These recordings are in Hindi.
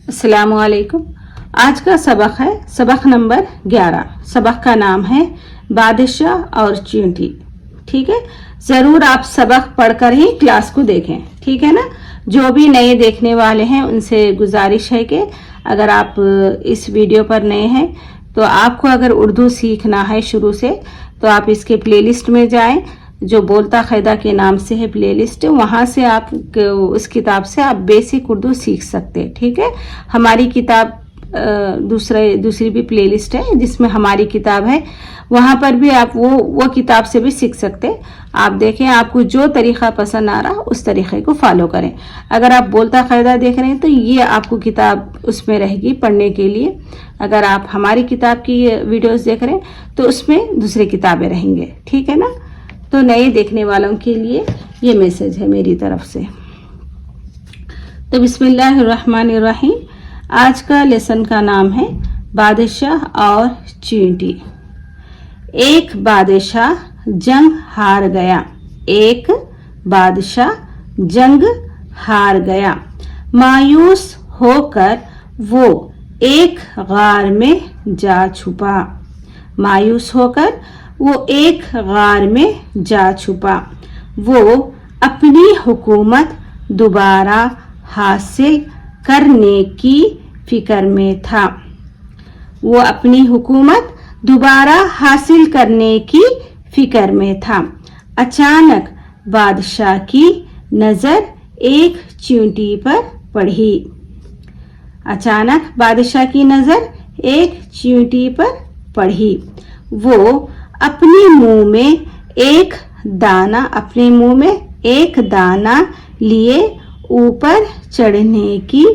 अस्सलामुअलैकुम। आज का सबक है सबक नंबर 11। सबक का नाम है बादशाह और चींटी। ठीक है, ज़रूर आप सबक पढ़कर ही क्लास को देखें। ठीक है ना। जो भी नए देखने वाले हैं उनसे गुजारिश है कि अगर आप इस वीडियो पर नए हैं तो आपको अगर उर्दू सीखना है शुरू से तो आप इसके प्लेलिस्ट में जाएं, जो बोलता क़ायदा के नाम से है प्लेलिस्ट, वहाँ से आप उस किताब से आप बेसिक उर्दू सीख सकते हैं। ठीक है, हमारी किताब दूसरी भी प्लेलिस्ट है जिसमें हमारी किताब है, वहाँ पर भी आप वो किताब से भी सीख सकते हैं। आप देखें, आपको जो तरीक़ा पसंद आ रहा उस तरीक़े को फॉलो करें। अगर आप बोलता क़ायदा देख रहे हैं तो ये आपको किताब उसमें रहेगी पढ़ने के लिए। अगर आप हमारी किताब की वीडियोस देख रहे हैं तो उसमें दूसरी किताबें रहेंगे। ठीक है ना। तो नए देखने वालों के लिए ये मैसेज है मेरी तरफ से। तो बिस्मिल्लाहिर्रहमानिर्रहीम। आज का लेसन का नाम है बादशाह और चींटी। एक बादशाह जंग हार गया। एक बादशाह जंग हार गया। मायूस होकर वो एक गार में जा छुपा। मायूस होकर वो एक गार में जा छुपा। वो अपनी हुकूमत दोबारा हासिल करने की फिक्र में था। वो अपनी हुकूमत दोबारा हासिल करने की फिक्र में था। अचानक बादशाह की नज़र एक चींटी पर पड़ी। अचानक बादशाह की नज़र एक चींटी पर पड़ी। वो अपने मुंह में एक दाना लिए ऊपर चढ़ने की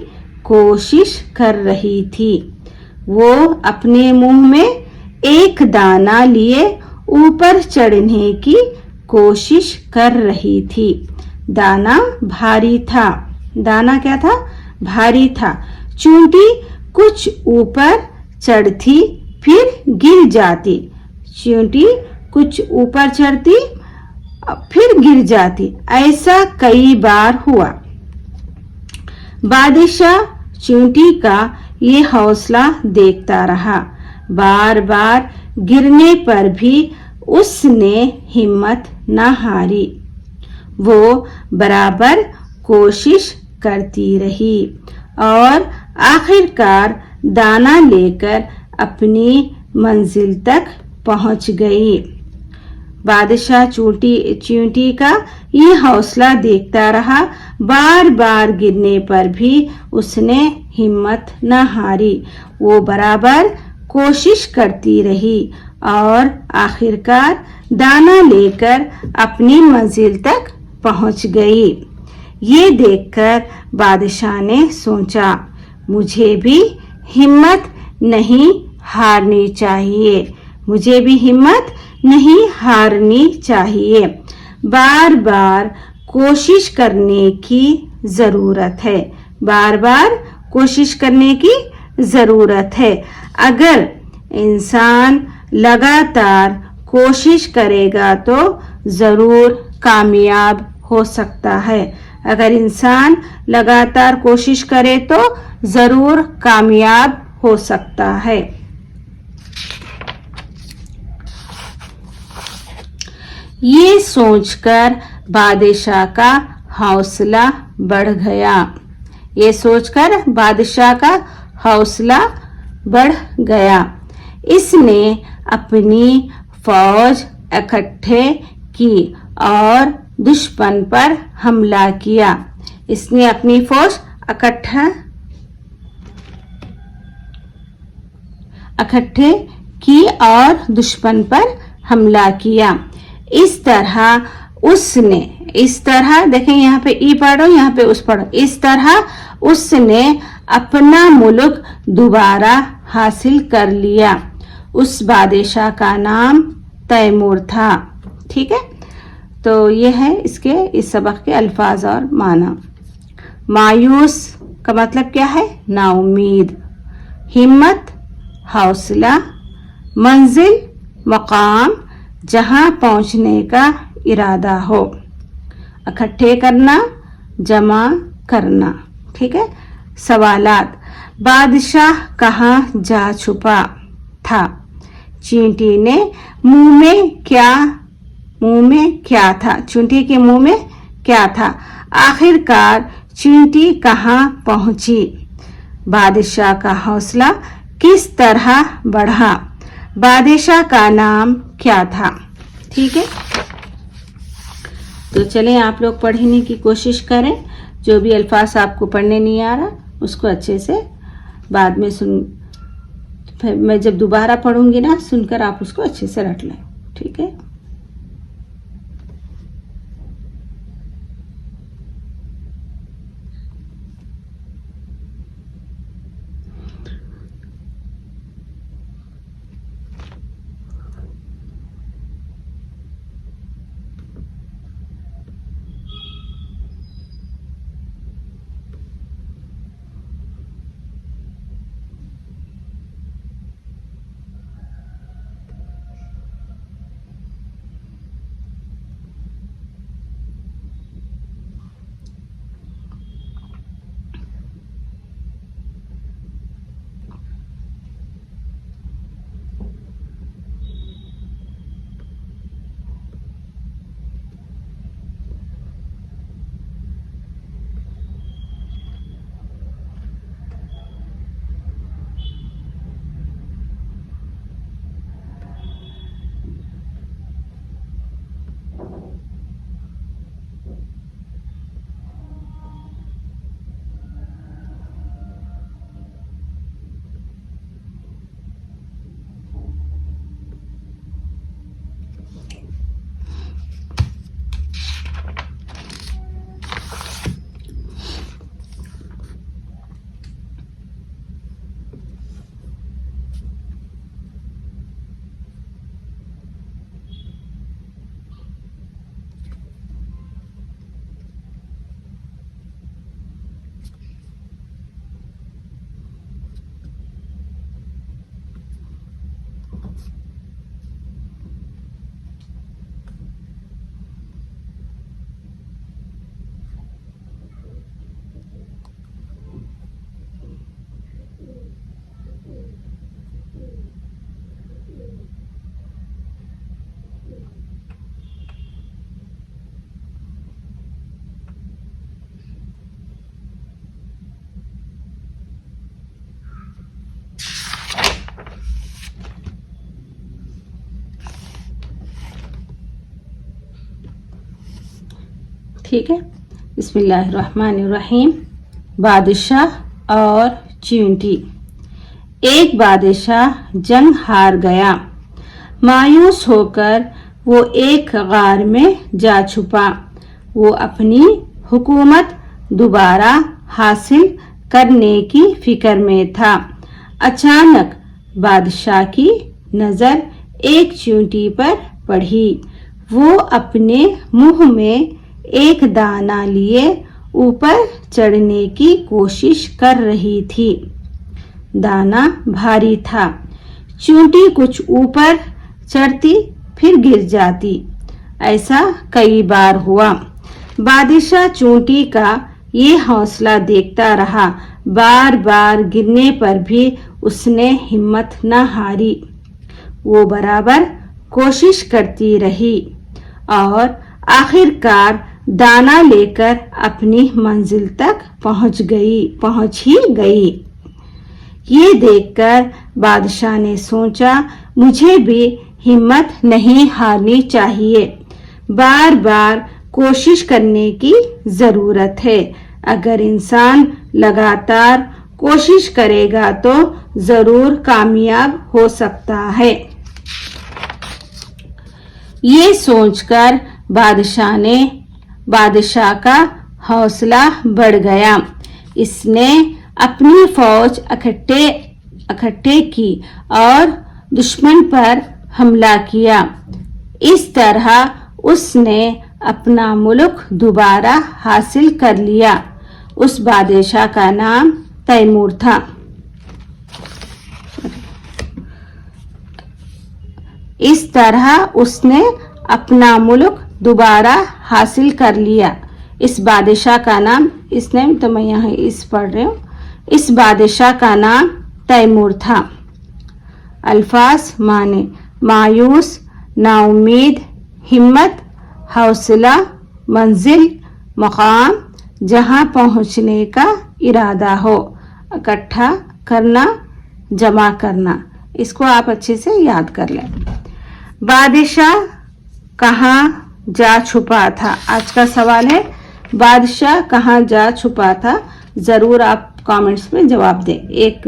कोशिश कर रही थी। वो अपने मुंह में एक दाना लिए ऊपर चढ़ने की कोशिश कर रही थी। दाना भारी था। दाना क्या था? भारी था। चींटी कुछ ऊपर चढ़ती फिर गिर जाती। चींटी कुछ ऊपर चढ़ती फिर गिर जाती। ऐसा कई बार हुआ। बादशाह चींटी का ये हौसला देखता रहा। बार बार गिरने पर भी उसने हिम्मत न हारी। वो बराबर कोशिश करती रही और आखिरकार दाना लेकर अपनी मंजिल तक पहुंच गई। बादशाह चींटी का ये हौसला देखता रहा। बार बार गिरने पर भी उसने हिम्मत न हारी। वो बराबर कोशिश करती रही और आखिरकार दाना लेकर अपनी मंजिल तक पहुंच गई। ये देखकर बादशाह ने सोचा, मुझे भी हिम्मत नहीं हारनी चाहिए। मुझे भी हिम्मत नहीं हारनी चाहिए। बार बार कोशिश करने की ज़रूरत है। बार बार कोशिश करने की ज़रूरत है। अगर इंसान लगातार कोशिश करेगा तो ज़रूर कामयाब हो सकता है। अगर इंसान लगातार कोशिश करे तो ज़रूर कामयाब हो सकता है। ये सोचकर बादशाह का हौसला बढ़ गया। ये सोचकर बादशाह का हौसला बढ़ गया। इसने अपनी फौज इकट्ठे की और दुश्मन पर हमला किया। इसने अपनी फौज इकट्ठे की और दुश्मन पर हमला किया। इस तरह देखें, यहाँ पे ई पढ़ो, यहाँ पे उस पढ़ो। इस तरह उसने अपना मुल्क दोबारा हासिल कर लिया। उस बादशाह का नाम तैमूर था। ठीक है, तो ये है इस सबक के अल्फाज और माना। मायूस का मतलब क्या है? नाउम्मीद। हिम्मत, हौसला। मंजिल, मकाम, जहां पहुंचने का इरादा हो। इकट्ठे करना, जमा करना। ठीक है। सवालात, बादशाह कहाँ जा छुपा था। चींटी ने मुंह में क्या था। चींटी के मुंह में क्या था। आखिरकार चींटी कहाँ पहुंची। बादशाह का हौसला किस तरह बढ़ा। बादशाह का नाम क्या था। ठीक है, तो चलें आप लोग पढ़ने की कोशिश करें। जो भी अल्फाज आपको पढ़ने नहीं आ रहा उसको अच्छे से बाद में फिर मैं जब दोबारा पढ़ूंगी ना, सुनकर आप उसको अच्छे से रट लें। ठीक है, ठीक है। बिस्मिल्लाहिर्रहमानिर्रहीम। बादशाह और चींटी। एक बादशाह जंग हार गया। मायूस होकर वो एक गार में जा छुपा। वो अपनी हुकूमत दोबारा हासिल करने की फिक्र में था। अचानक बादशाह की नजर एक चींटी पर पड़ी। वो अपने मुंह में एक दाना लिए ऊपर चढ़ने की कोशिश कर रही थी। दाना भारी था। चींटी कुछ ऊपर चढ़ती फिर गिर जाती। ऐसा कई बार हुआ। बादशाह चींटी का ये हौसला देखता रहा। बार बार गिरने पर भी उसने हिम्मत न हारी। वो बराबर कोशिश करती रही और आखिरकार दाना लेकर अपनी मंजिल तक पहुंच ही गई। ये देखकर बादशाह ने सोचा, मुझे भी हिम्मत नहीं हारनी चाहिए। बार बार कोशिश करने की जरूरत है। अगर इंसान लगातार कोशिश करेगा तो जरूर कामयाब हो सकता है। ये सोचकर बादशाह का हौसला बढ़ गया। इसने अपनी फौज इकट्ठे की और दुश्मन पर हमला किया। इस तरह उसने अपना मुल्क दोबारा हासिल कर लिया। उस बादशाह का नाम तैमूर था। इस तरह उसने अपना मुल्क दोबारा हासिल कर लिया। इस बादशाह का नाम, इस नेम तो मैं यहाँ इस पढ़ रही हूँ। इस बादशाह का नाम तैमूर था। अल्फाज माने मायूस, नाउम्मीद, हिम्मत, हौसला, मंजिल, मकाम, जहां पहुंचने का इरादा हो, इकट्ठा करना, जमा करना। इसको आप अच्छे से याद कर लें। बादशाह कहाँ जा छुपा था? आज का सवाल है, बादशाह कहाँ जा छुपा था? जरूर आप कमेंट्स में जवाब दें, एक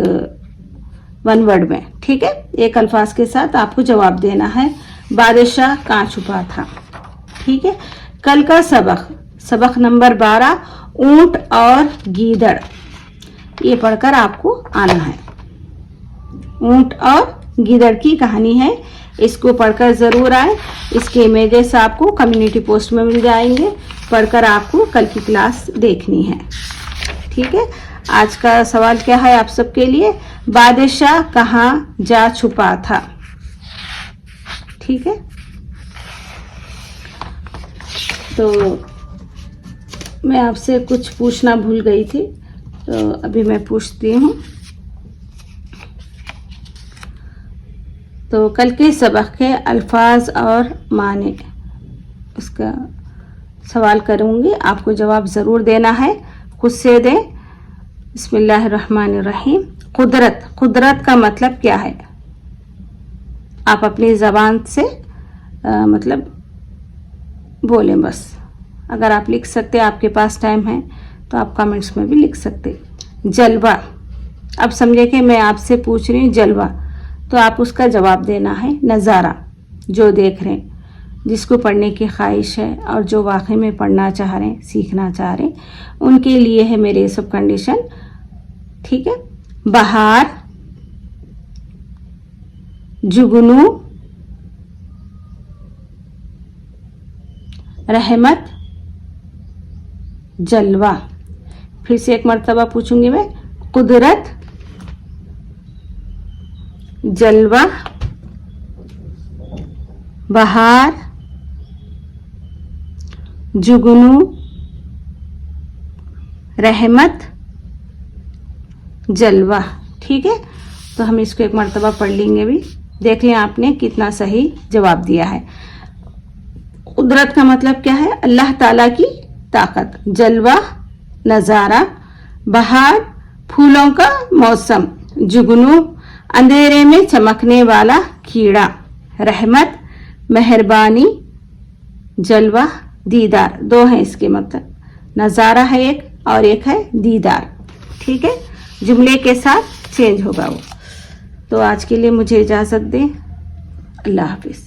वन वर्ड में, ठीक है। एक अल्फाज के साथ आपको जवाब देना है, बादशाह कहाँ छुपा था, ठीक है। कल का सबक नंबर 12, ऊंट और गीदड़, ये पढ़कर आपको आना है। ऊंट और गीदड़ की कहानी है, इसको पढ़कर जरूर आए। इसके इमेजेस आपको कम्युनिटी पोस्ट में मिल जाएंगे, पढ़कर आपको कल की क्लास देखनी है, ठीक है। आज का सवाल क्या है आप सबके लिए? बादशाह कहाँ जा छुपा था, ठीक है। तो मैं आपसे कुछ पूछना भूल गई थी, तो अभी मैं पूछती हूँ। तो कल के सबक के अल्फाज और माने, उसका सवाल करूँगी, आपको जवाब ज़रूर देना है, खुद से दें। बिस्मिल्लाहिर्रहमानिर्रहीम। कुदरत का मतलब क्या है? आप अपनी ज़बान से मतलब बोलें बस। अगर आप लिख सकते, आपके पास टाइम है तो आप कमेंट्स में भी लिख सकते। जलवा, अब समझे कि मैं आपसे पूछ रही हूँ जलवा, तो आप उसका जवाब देना है नज़ारा। जो देख रहे हैं, जिसको पढ़ने की ख्वाहिश है और जो वाकई में पढ़ना चाह रहे हैं, सीखना चाह रहे हैं, उनके लिए है मेरे ये सब कंडीशन, ठीक है। बहार, जुगनू, रहमत, जलवा। फिर से एक मर्तबा पूछूंगी मैं, कुदरत, जलवा, बहार, जुगनू, रहमत, जलवा, ठीक है। तो हम इसको एक मर्तबा पढ़ लेंगे भी, देख लें आपने कितना सही जवाब दिया है। कुदरत का मतलब क्या है? अल्लाह ताला की ताकत। जलवा नज़ारा, बहार फूलों का मौसम, जुगनू अंधेरे में चमकने वाला कीड़ा, रहमत मेहरबानी, जलवा दीदार। दो हैं इसके मतलब, नज़ारा है एक और एक है दीदार, ठीक है। जुमले के साथ चेंज होगा वो। तो आज के लिए मुझे इजाज़त दें, अल्लाह हाफिज़।